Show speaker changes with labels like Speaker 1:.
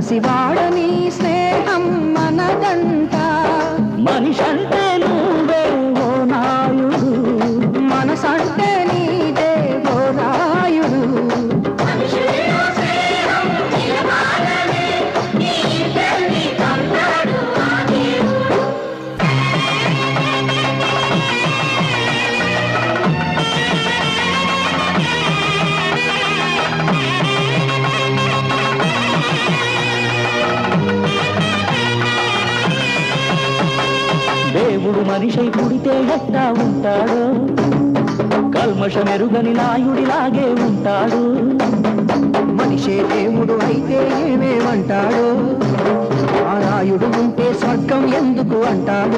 Speaker 1: పసివాడని స్నేహం మనదంట
Speaker 2: మనిషంటే నువ్వే ఓ నాయుడు
Speaker 1: మనసంటే నీదే ఓ రాయుడు
Speaker 2: దేవుడు మనిషై పుడితే ఎట్టా ఉంటాడు కల్మషమెరుగని నాయుడిలాగే ఉంటాడు
Speaker 1: మనిషే దేవుడు అయితే ఏమేమంటాడు ఆ రాయుడు ఉంటే స్వర్గం ఎందుకు అంటాడు